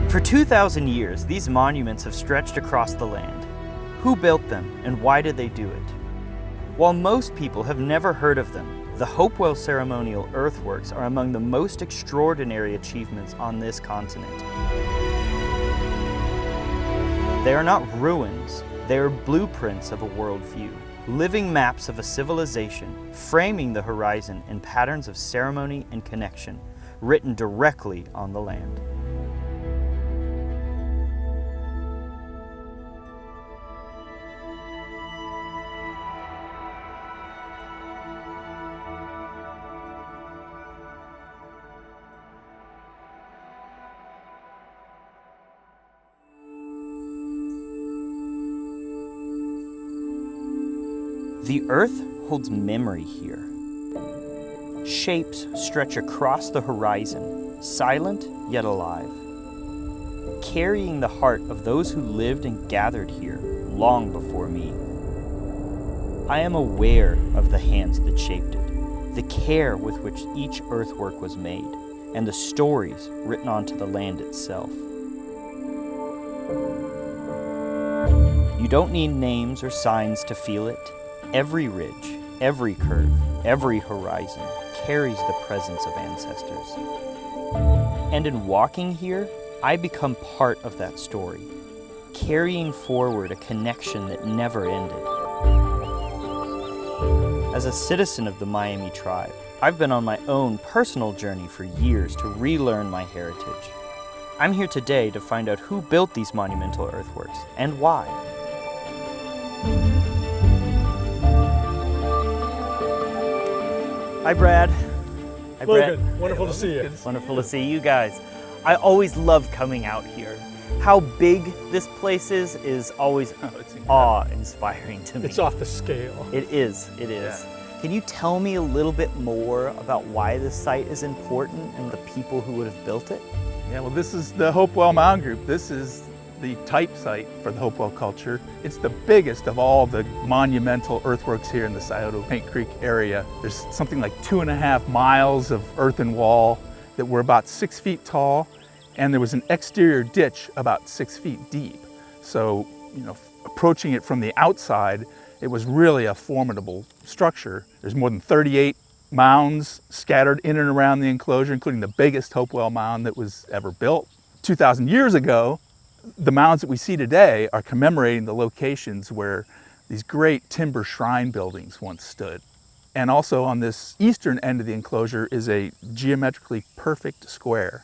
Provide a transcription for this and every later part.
For 2,000 years, these monuments have stretched across the land. Who built them and why did they do it? While most people have never heard of them, the Hopewell ceremonial earthworks are among the most extraordinary achievements on this continent. They are not ruins, they are blueprints of a worldview, living maps of a civilization, framing the horizon in patterns of ceremony and connection, written directly on the land. The earth holds memory here. Shapes stretch across the horizon, silent yet alive, carrying the heart of those who lived and gathered here long before me. I am aware of the hands that shaped it, the care with which each earthwork was made, and the stories written onto the land itself. You don't need names or signs to feel it. Every ridge, every curve, every horizon carries the presence of ancestors. And in walking here, I become part of that story, carrying forward a connection that never ended. As a citizen of the Miami tribe, I've been on my own personal journey for years to relearn my heritage. I'm here today to find out who built these monumental earthworks and why. Hi, Brad. Hi, Brett. Logan, wonderful to see you. It's wonderful to see you guys. I always love coming out here. How big this place is always awe-inspiring to me. It's off the scale. It is. Yeah. Can you tell me a little bit more about why this site is important and the people who would have built it? Yeah, well, this is the Hopewell Mound Group. This is the type site for the Hopewell culture. It's the biggest of all the monumental earthworks here in the Scioto Paint Creek area. There's something like 2.5 miles of earthen wall that were about 6 feet tall, and there was an exterior ditch about 6 feet deep. So, approaching it from the outside, it was really a formidable structure. There's more than 38 mounds scattered in and around the enclosure, including the biggest Hopewell mound that was ever built. 2,000 years ago, the mounds that we see today are commemorating the locations where these great timber shrine buildings once stood. And also on this eastern end of the enclosure is a geometrically perfect square.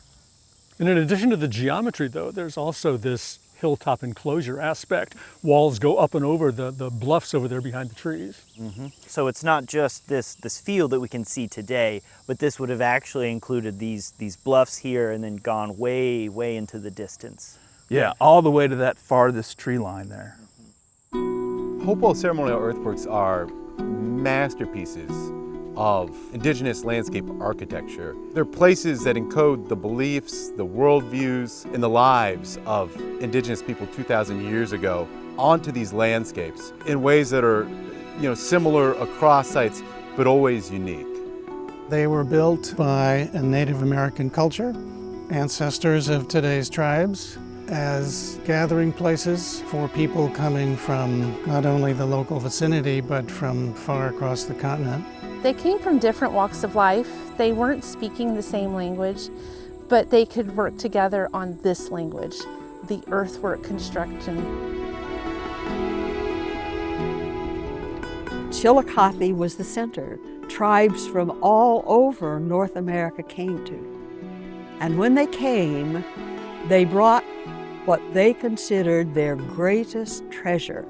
And in addition to the geometry, though, there's also this hilltop enclosure aspect. Walls go up and over the bluffs over there behind the trees. Mm-hmm. So it's not just this field that we can see today, but this would have actually included these bluffs here and then gone way, way into the distance. Yeah, all the way to that farthest tree line there. Hopewell ceremonial earthworks are masterpieces of indigenous landscape architecture. They're places that encode the beliefs, the worldviews, and the lives of indigenous people 2,000 years ago onto these landscapes in ways that are, similar across sites, but always unique. They were built by a Native American culture, ancestors of today's tribes, as gathering places for people coming from not only the local vicinity, but from far across the continent. They came from different walks of life. They weren't speaking the same language, but they could work together on this language, the earthwork construction. Chillicothe was the center. Tribes from all over North America came to. And when they came, they brought what they considered their greatest treasure.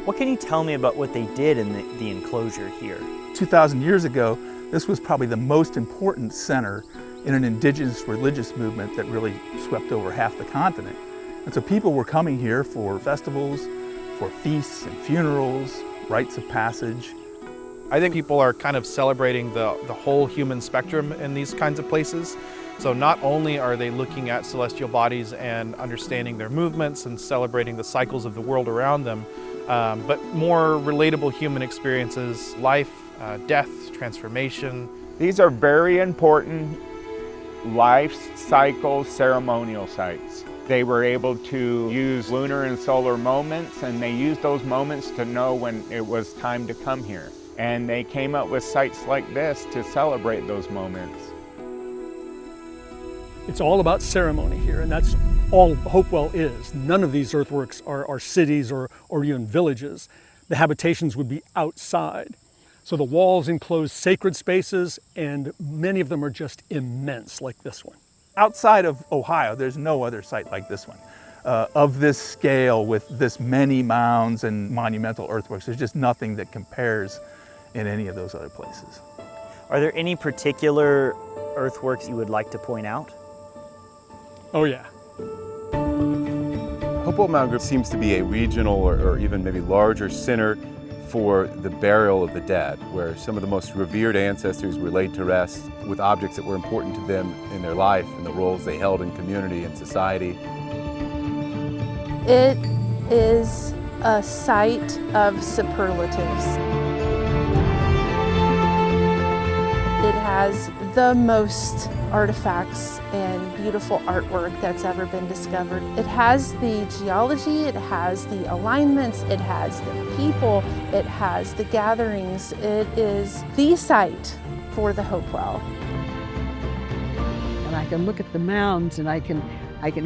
What can you tell me about what they did in the enclosure here? 2,000 years ago, this was probably the most important center in an indigenous religious movement that really swept over half the continent. And so people were coming here for festivals, for feasts and funerals, rites of passage. I think people are kind of celebrating the whole human spectrum in these kinds of places. So not only are they looking at celestial bodies and understanding their movements and celebrating the cycles of the world around them, but more relatable human experiences, life, death, transformation. These are very important life cycle ceremonial sites. They were able to use lunar and solar moments, and they used those moments to know when it was time to come here. And they came up with sites like this to celebrate those moments. It's all about ceremony here, and that's all Hopewell is. None of these earthworks are cities or even villages. The habitations would be outside. So the walls enclose sacred spaces, and many of them are just immense, like this one. Outside of Ohio, there's no other site like this one. Of this scale, with this many mounds and monumental earthworks, there's just nothing that compares in any of those other places. Are there any particular earthworks you would like to point out? Oh yeah. Hopewell Mound Group seems to be a regional or even maybe larger center for the burial of the dead, where some of the most revered ancestors were laid to rest with objects that were important to them in their life and the roles they held in community and society. It is a site of superlatives. It has the most artifacts and beautiful artwork that's ever been discovered. It has the geology, it has the alignments, it has the people, it has the gatherings. It is the site for the Hopewell. And I can look at the mounds and I can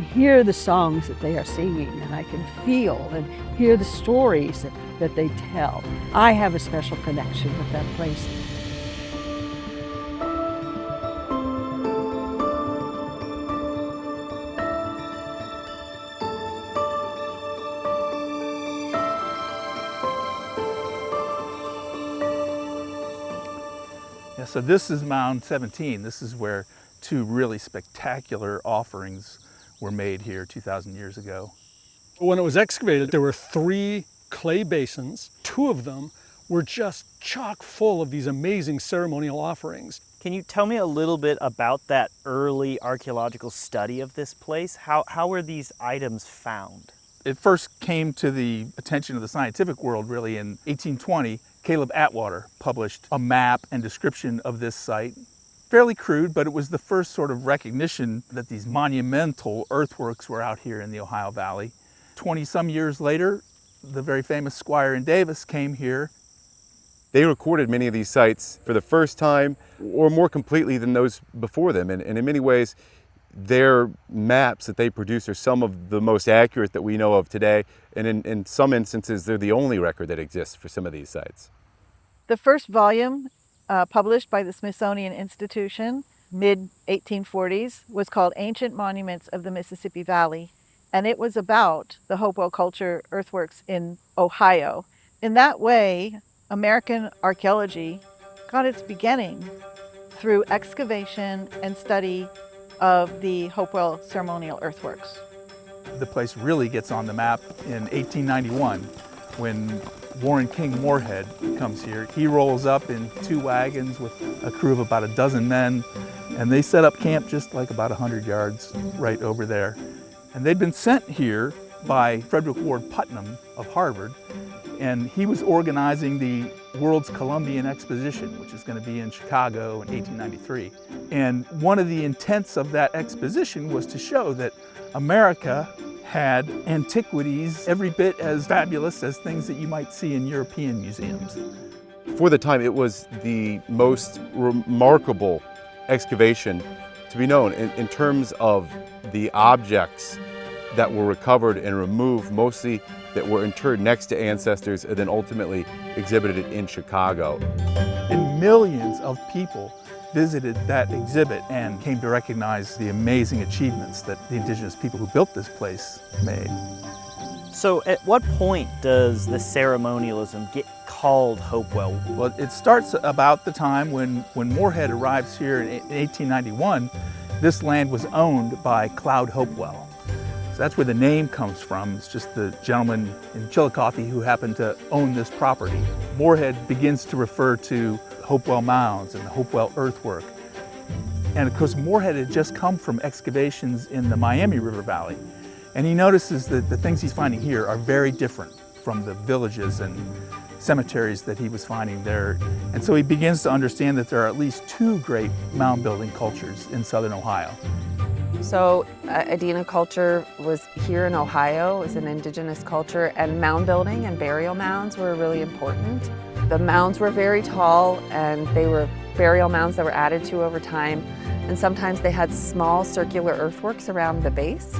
hear the songs that they are singing, and I can feel and hear the stories that they tell. I have a special connection with that place. Yeah, so this is Mound 17. This is where two really spectacular offerings were made here 2,000 years ago. When it was excavated, there were 3 clay basins. 2 of them were just chock full of these amazing ceremonial offerings. Can you tell me a little bit about that early archaeological study of this place? How were these items found? It first came to the attention of the scientific world really in 1820. Caleb Atwater published a map and description of this site. Fairly crude, but it was the first sort of recognition that these monumental earthworks were out here in the Ohio Valley. 20-some years later, the very famous Squire and Davis came here. They recorded many of these sites for the first time, or more completely than those before them. And in many ways, their maps that they produce are some of the most accurate that we know of today. And in some instances, they're the only record that exists for some of these sites. The first volume published by the Smithsonian Institution, mid-1840s, was called Ancient Monuments of the Mississippi Valley, and it was about the Hopewell culture earthworks in Ohio. In that way, American archaeology got its beginning through excavation and study of the Hopewell ceremonial earthworks. The place really gets on the map in 1891 when Warren King Moorhead comes here. He rolls up in 2 wagons with a crew of about a dozen men, and they set up camp just like about 100 yards right over there. And they'd been sent here by Frederick Ward Putnam of Harvard, and he was organizing the World's Columbian Exposition, which is going to be in Chicago in 1893. And one of the intents of that exposition was to show that America had antiquities every bit as fabulous as things that you might see in European museums. For the time, it was the most remarkable excavation to be known in terms of the objects that were recovered and removed, mostly that were interred next to ancestors and then ultimately exhibited in Chicago. And millions of people visited that exhibit and came to recognize the amazing achievements that the indigenous people who built this place made. So at what point does the ceremonialism get called Hopewell? Well, it starts about the time when Moorhead arrives here in 1891. This land was owned by Cloud Hopewell. So that's where the name comes from. It's just the gentleman in Chillicothe who happened to own this property. Moorhead begins to refer to Hopewell mounds and the Hopewell earthwork. And of course, Moorhead had just come from excavations in the Miami River Valley. And he notices that the things he's finding here are very different from the villages and cemeteries that he was finding there. And so he begins to understand that there are at least 2 great mound building cultures in southern Ohio. So Adena culture was here in Ohio, it was an indigenous culture, and mound building and burial mounds were really important. The mounds were very tall, and they were burial mounds that were added to over time, and sometimes they had small circular earthworks around the base.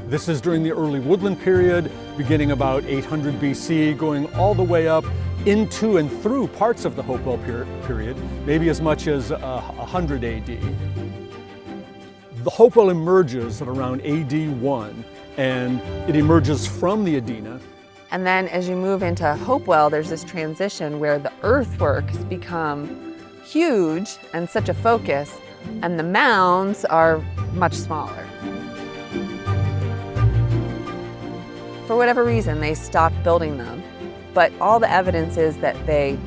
This is during the early woodland period, beginning about 800 BC, going all the way up into and through parts of the Hopewell period, maybe as much as 100 AD. The Hopewell emerges at around AD 1, and it emerges from the Adena. And then as you move into Hopewell, there's this transition where the earthworks become huge and such a focus, and the mounds are much smaller. For whatever reason, they stopped building them, but all the evidence is that they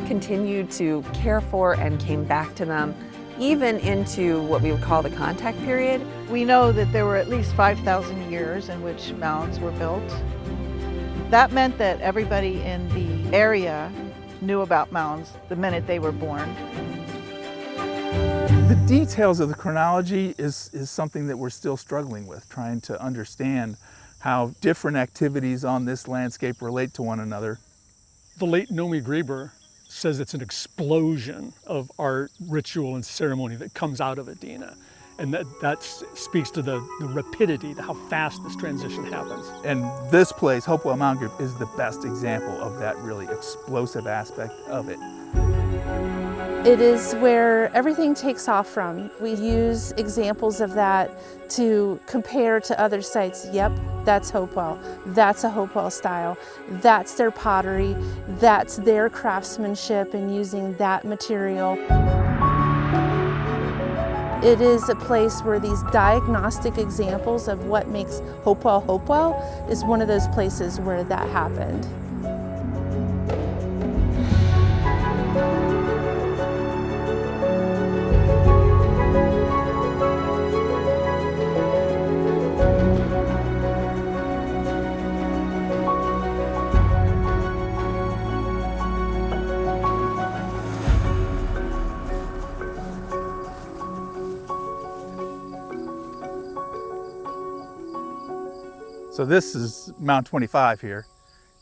continued to care for and came back to them even into what we would call the contact period. We know that there were at least 5,000 years in which mounds were built. That meant that everybody in the area knew about mounds the minute they were born. The details of the chronology is something that we're still struggling with, trying to understand how different activities on this landscape relate to one another. The late Nomi Graeber says it's an explosion of art, ritual, and ceremony that comes out of Adena. And that speaks to the rapidity, to how fast this transition happens. And this place, Hopewell Mound Group, is the best example of that really explosive aspect of it. It is where everything takes off from. We use examples of that to compare to other sites. Yep, that's Hopewell. That's a Hopewell style. That's their pottery. That's their craftsmanship and using that material. It is a place where these diagnostic examples of what makes Hopewell Hopewell is one of those places where that happened. So this is Mound 25 here,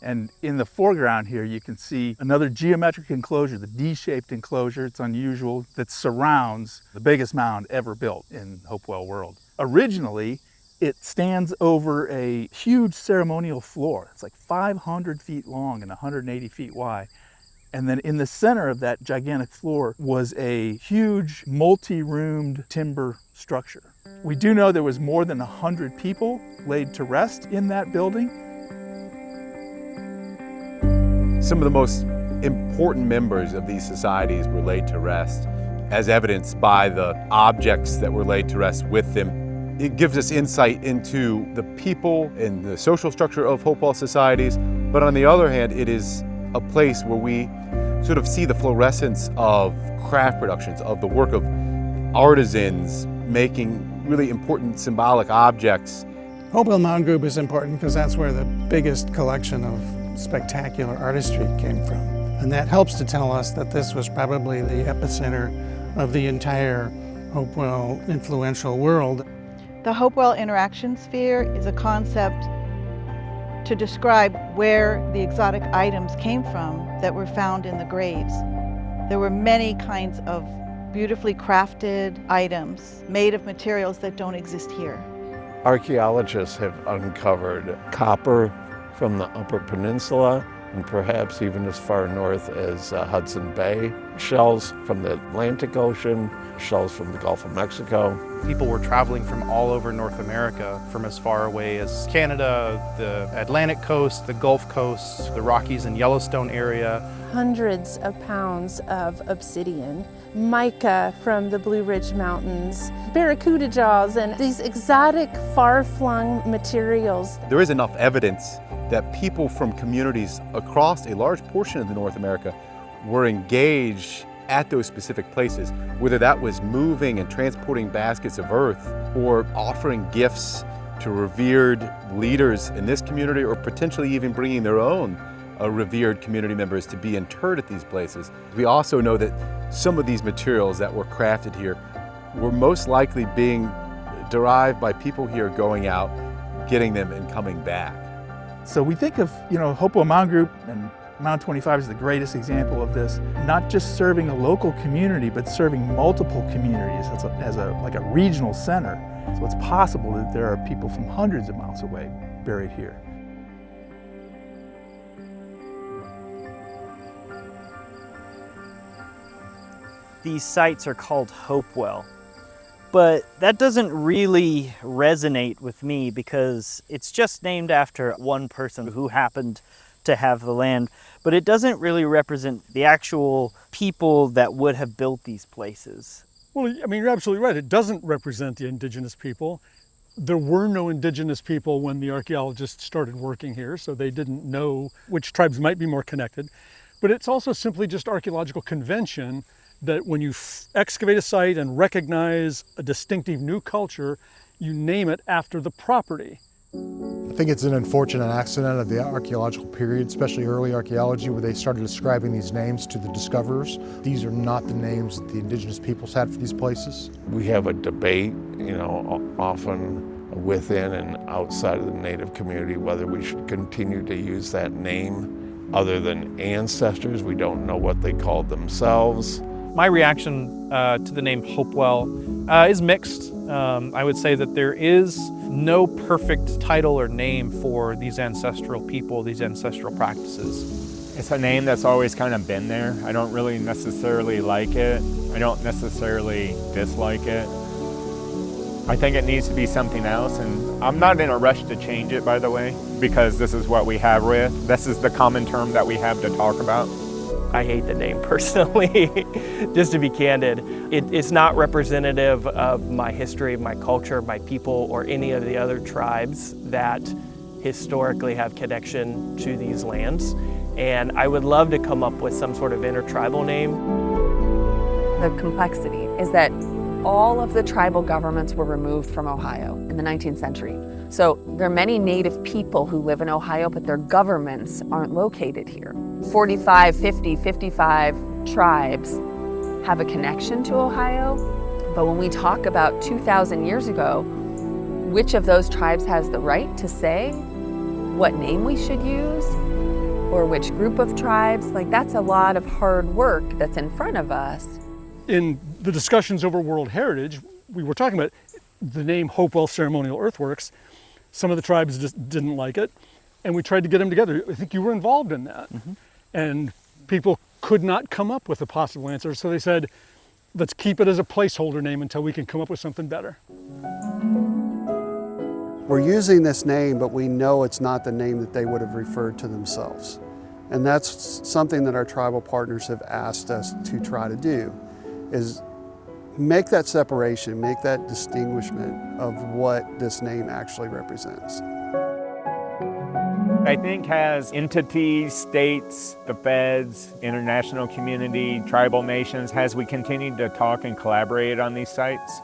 and in the foreground here you can see another geometric enclosure, the D-shaped enclosure, it's unusual, that surrounds the biggest mound ever built in Hopewell world. Originally, it stands over a huge ceremonial floor. It's like 500 feet long and 180 feet wide. And then in the center of that gigantic floor was a huge multi-roomed timber structure. We do know there was more than 100 people laid to rest in that building. Some of the most important members of these societies were laid to rest, as evidenced by the objects that were laid to rest with them. It gives us insight into the people and the social structure of Hopewell societies, but on the other hand, it is a place where we sort of see the fluorescence of craft productions, of the work of artisans making really important symbolic objects. Hopewell Mound Group is important because that's where the biggest collection of spectacular artistry came from. And that helps to tell us that this was probably the epicenter of the entire Hopewell influential world. The Hopewell interaction sphere is a concept to describe where the exotic items came from that were found in the graves. There were many kinds of beautifully crafted items made of materials that don't exist here. Archaeologists have uncovered copper from the Upper Peninsula and perhaps even as far north as Hudson Bay, shells from the Atlantic Ocean, shells from the Gulf of Mexico. People were traveling from all over North America, from as far away as Canada, the Atlantic coast, the Gulf coast, the Rockies and Yellowstone area. Hundreds of pounds of obsidian, mica from the Blue Ridge Mountains, barracuda jaws, and these exotic, far-flung materials. There is enough evidence that people from communities across a large portion of North America were engaged at those specific places, whether that was moving and transporting baskets of earth or offering gifts to revered leaders in this community or potentially even bringing their own revered community members to be interred at these places. We also know that some of these materials that were crafted here were most likely being derived by people here going out, getting them and coming back. So we think of, Hopewell Mound Group, and Mound 25 is the greatest example of this, not just serving a local community, but serving multiple communities as a regional center. So it's possible that there are people from hundreds of miles away buried here. These sites are called Hopewell, but that doesn't really resonate with me because it's just named after one person who happened to have the land, but it doesn't really represent the actual people that would have built these places. Well, I mean, you're absolutely right. It doesn't represent the indigenous people. There were no indigenous people when the archaeologists started working here, so they didn't know which tribes might be more connected. But it's also simply just archaeological convention that when you excavate a site and recognize a distinctive new culture, you name it after the property. I think it's an unfortunate accident of the archaeological period, especially early archaeology, where they started ascribing these names to the discoverers. These are not the names that the indigenous peoples had for these places. We have a debate, often within and outside of the Native community, whether we should continue to use that name other than ancestors. We don't know what they called themselves. My reaction to the name Hopewell is mixed. I would say that there is no perfect title or name for these ancestral people, these ancestral practices. It's a name that's always kind of been there. I don't really necessarily like it. I don't necessarily dislike it. I think it needs to be something else, and I'm not in a rush to change it, by the way, because this is what we have with. This is the common term that we have to talk about. I hate the name personally, just to be candid. It's not representative of my history, my culture, my people, or any of the other tribes that historically have connection to these lands. And I would love to come up with some sort of intertribal name. The complexity is that all of the tribal governments were removed from Ohio in the 19th century. So there are many Native people who live in Ohio, but their governments aren't located here. 45, 50, 55 tribes have a connection to Ohio, but when we talk about 2,000 years ago, which of those tribes has the right to say what name we should use, or which group of tribes, that's a lot of hard work that's in front of us. In the discussions over World Heritage, we were talking about the name Hopewell Ceremonial Earthworks. Some of the tribes just didn't like it, and we tried to get them together. I think you were involved in that. Mm-hmm. And people could not come up with a possible answer, so they said, let's keep it as a placeholder name until we can come up with something better. We're using this name, but we know it's not the name that they would have referred to themselves. And that's something that our tribal partners have asked us to try to do, is make that separation, make that distinguishment of what this name actually represents. I think as entities, states, the feds, international community, tribal nations, as we continue to talk and collaborate on these sites,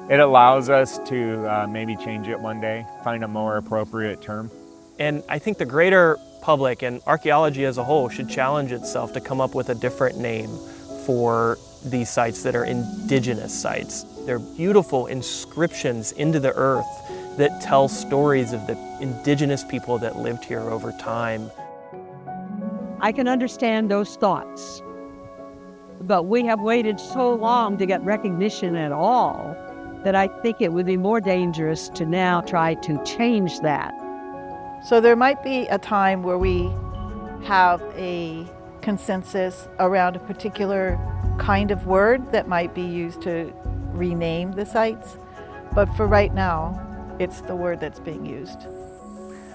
it allows us to maybe change it one day, find a more appropriate term. And I think the greater public and archaeology as a whole should challenge itself to come up with a different name for these sites that are indigenous sites. They're beautiful inscriptions into the earth that tell stories of the indigenous people that lived here over time. I can understand those thoughts, but we have waited so long to get recognition at all that I think it would be more dangerous to now try to change that. So there might be a time where we have a consensus around a particular kind of word that might be used to rename the sites, but for right now, it's the word that's being used.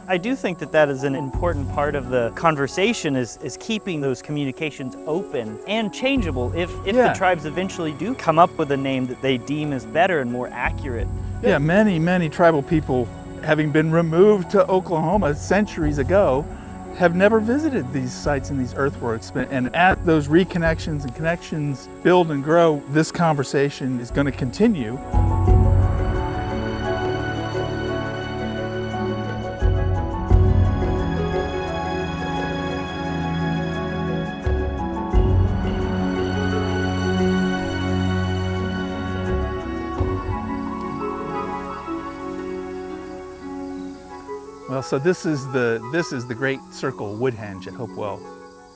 I do think that is an important part of the conversation is keeping those communications open and changeable if the tribes eventually do come up with a name that they deem as better and more accurate. Yeah, many tribal people, having been removed to Oklahoma centuries ago, have never visited these sites and these earthworks. And as those reconnections and connections build and grow, this conversation is going to continue. Well, so this is the Great Circle Woodhenge at Hopewell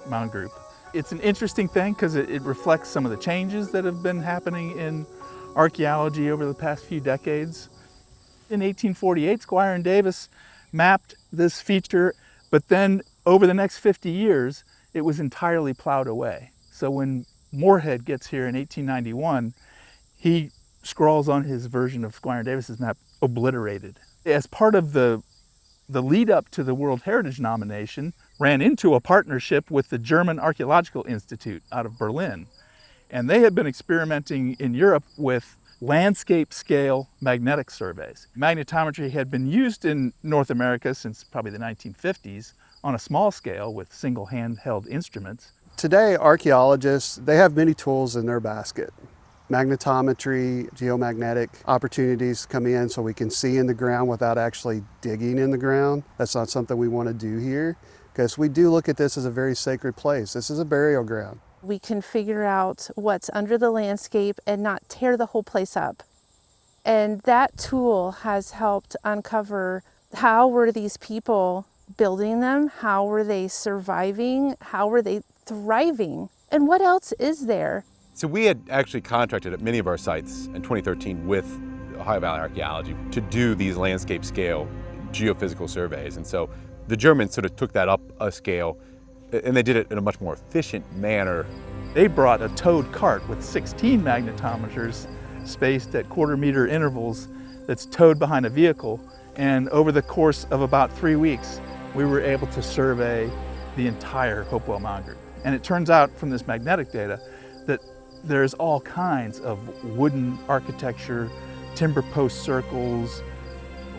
Mound Group. It's an interesting thing because it reflects some of the changes that have been happening in archaeology over the past few decades. In 1848, Squire and Davis mapped this feature, but then over the next 50 years, it was entirely plowed away. So when Moorhead gets here in 1891, he scrawls on his version of Squire and Davis's map, obliterated. As part of the lead up to the World Heritage nomination, ran into a partnership with the German Archaeological Institute out of Berlin. And they had been experimenting in Europe with landscape scale magnetic surveys. Magnetometry had been used in North America since probably the 1950s on a small scale with single handheld instruments. Today, archaeologists, they have many tools in their basket. Magnetometry, geomagnetic opportunities come in so we can see in the ground without actually digging in the ground. That's not something we want to do here, because we do look at this as a very sacred place. This is a burial ground. We can figure out what's under the landscape and not tear the whole place up. And that tool has helped uncover how were these people building them, how were they surviving, how were they thriving, and what else is there? So we had actually contracted at many of our sites in 2013 with Ohio Valley Archaeology to do these landscape scale geophysical surveys. And so the Germans sort of took that up a scale, and they did it in a much more efficient manner. They brought a towed cart with 16 magnetometers spaced at quarter-meter intervals that's towed behind a vehicle. And over the course of about 3 weeks, we were able to survey the entire Hopewell Mound Group. And it turns out from this magnetic data that there's all kinds of wooden architecture, timber post circles,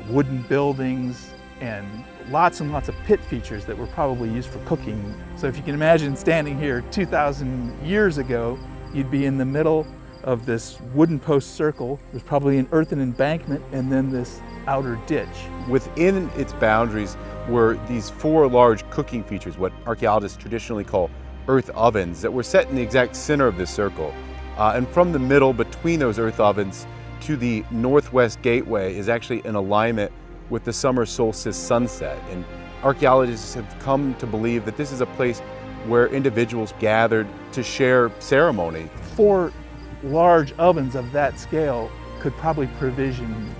wooden buildings, and lots of pit features that were probably used for cooking. So if you can imagine standing here 2,000 years ago, you'd be in the middle of this wooden post circle. There's probably an earthen embankment and then this outer ditch. Within its boundaries were these 4 large cooking features, what archaeologists traditionally call earth ovens, that were set in the exact center of this circle. And from the middle between those earth ovens to the northwest gateway is actually an alignment with the summer solstice sunset. And archaeologists have come to believe that this is a place where individuals gathered to share ceremony. 4 large ovens of that scale could probably provision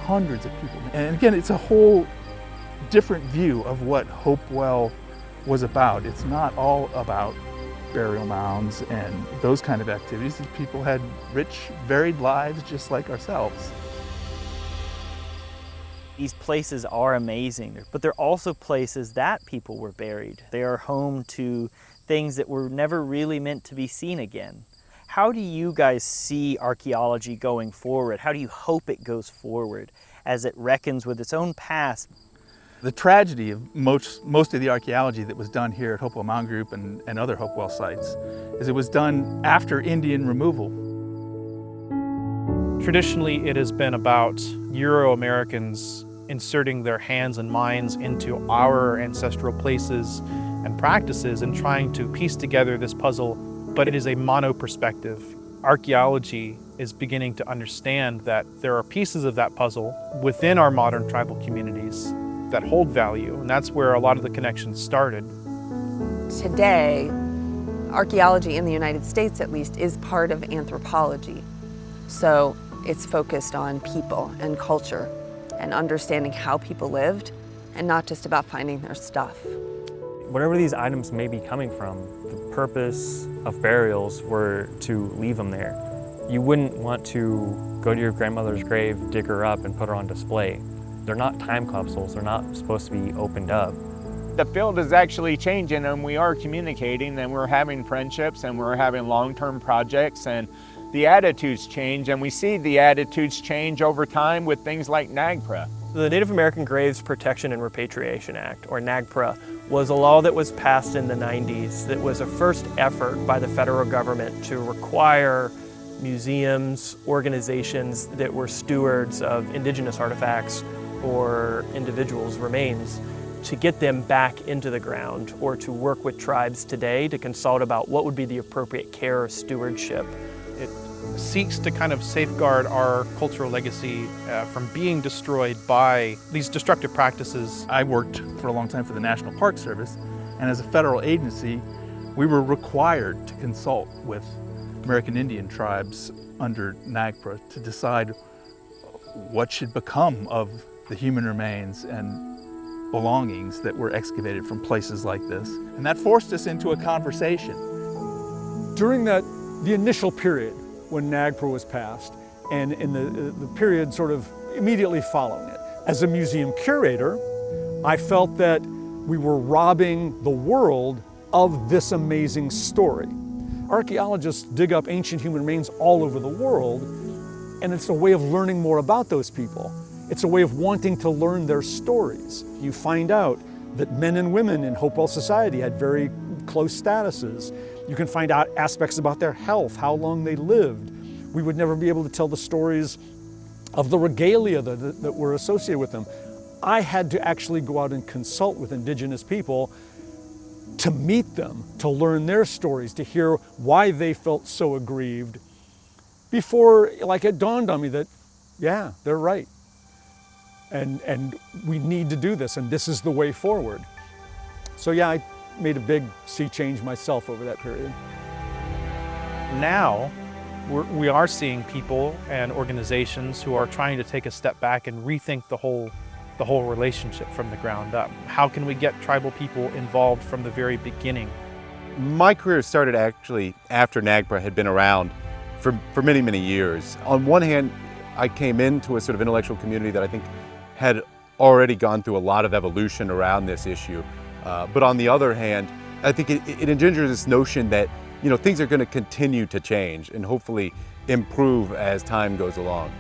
hundreds of people. And again, it's a whole different view of what Hopewell was about. It's not all about burial mounds and those kind of activities. These people had rich, varied lives just like ourselves. These places are amazing, but they're also places that people were buried. They are home to things that were never really meant to be seen again. How do you guys see archaeology going forward? How do you hope it goes forward as it reckons with its own past? The tragedy of most of the archaeology that was done here at Hopewell Mound Group and other Hopewell sites is it was done after Indian removal. Traditionally, it has been about Euro-Americans inserting their hands and minds into our ancestral places and practices and trying to piece together this puzzle, but it is a mono-perspective. Archaeology is beginning to understand that there are pieces of that puzzle within our modern tribal communities that hold value, and that's where a lot of the connections started. Today, archaeology in the United States, at least, is part of anthropology. So it's focused on people and culture and understanding how people lived, and not just about finding their stuff. Whatever these items may be coming from, the purpose of burials were to leave them there. You wouldn't want to go to your grandmother's grave, dig her up, and put her on display. They're not time capsules. They're not supposed to be opened up. The field is actually changing, and we are communicating, and we're having friendships, and we're having long-term projects, and the attitudes change, and we see the attitudes change over time with things like NAGPRA. The Native American Graves Protection and Repatriation Act, or NAGPRA, was a law that was passed in the 90s that was a first effort by the federal government to require museums, organizations that were stewards of indigenous artifacts or individuals' remains to get them back into the ground, or to work with tribes today to consult about what would be the appropriate care or stewardship. It seeks to kind of safeguard our cultural legacy from being destroyed by these destructive practices. I worked for a long time for the National Park Service, and as a federal agency, we were required to consult with American Indian tribes under NAGPRA to decide what should become of the human remains and belongings that were excavated from places like this. And that forced us into a conversation. During the initial period when NAGPRA was passed, and in the period sort of immediately following it, as a museum curator, I felt that we were robbing the world of this amazing story. Archaeologists dig up ancient human remains all over the world, and it's a way of learning more about those people. It's a way of wanting to learn their stories. You find out that men and women in Hopewell society had very close statuses. You can find out aspects about their health, how long they lived. We would never be able to tell the stories of the regalia that were associated with them. I had to actually go out and consult with indigenous people to meet them, to learn their stories, to hear why they felt so aggrieved, before, like, it dawned on me that, yeah, they're right. And we need to do this, and this is the way forward. So yeah, I made a big sea change myself over that period. Now, we are seeing people and organizations who are trying to take a step back and rethink the whole relationship from the ground up. How can we get tribal people involved from the very beginning? My career started actually after NAGPRA had been around for many, many years. On one hand, I came into a sort of intellectual community that I think had already gone through a lot of evolution around this issue. But on the other hand, I think it engenders this notion that, you know, things are going to continue to change and hopefully improve as time goes along.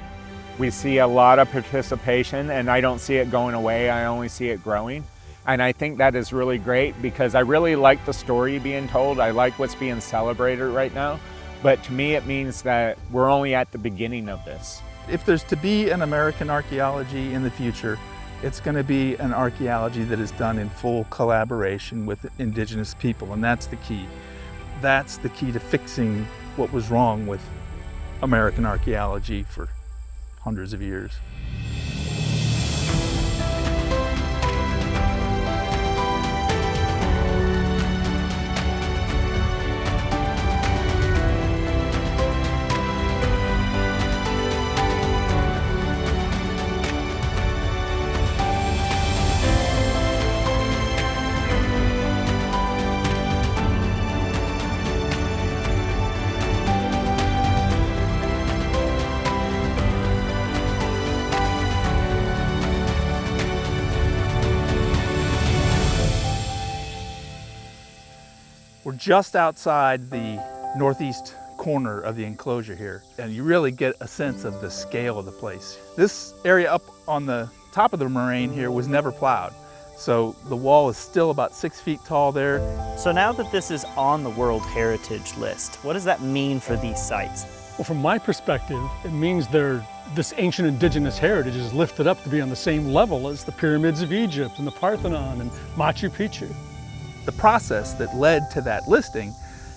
We see a lot of participation, and I don't see it going away, I only see it growing. And I think that is really great because I really like the story being told. I like what's being celebrated right now. But to me, it means that we're only at the beginning of this. If there's to be an American archaeology in the future, it's going to be an archaeology that is done in full collaboration with indigenous people, and that's the key. That's the key to fixing what was wrong with American archaeology for hundreds of years. We're just outside the northeast corner of the enclosure here, and you really get a sense of the scale of the place. This area up on the top of the moraine here was never plowed, so the wall is still about 6 feet tall there. So now that this is on the World Heritage List, what does that mean for these sites? Well, from my perspective, it means this ancient indigenous heritage is lifted up to be on the same level as the pyramids of Egypt and the Parthenon and Machu Picchu. The process that led to that listing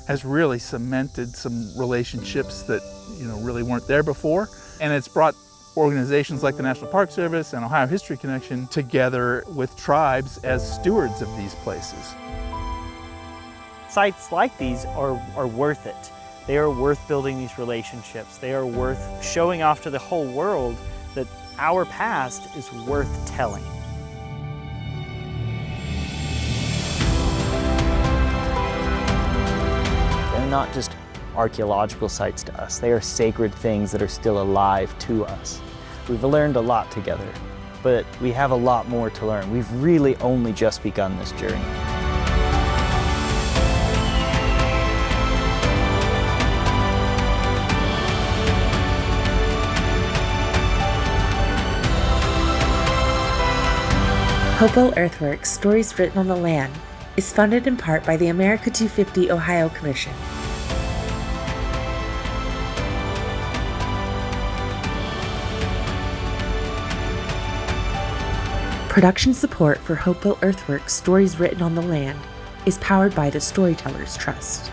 has really cemented some relationships that, you know, really weren't there before, and it's brought organizations like the National Park Service and Ohio History Connection together with tribes as stewards of these places. Sites like these are worth it. They are worth building these relationships. They are worth showing off to the whole world that our past is worth telling. Not just archaeological sites to us. They are sacred things that are still alive to us. We've learned a lot together, but we have a lot more to learn. We've really only just begun this journey. Hopewell Earthworks Stories Written on the Land is funded in part by the America 250 Ohio Commission. Production support for Hopewell Earthworks Stories Written on the Land is powered by the Storytellers Trust.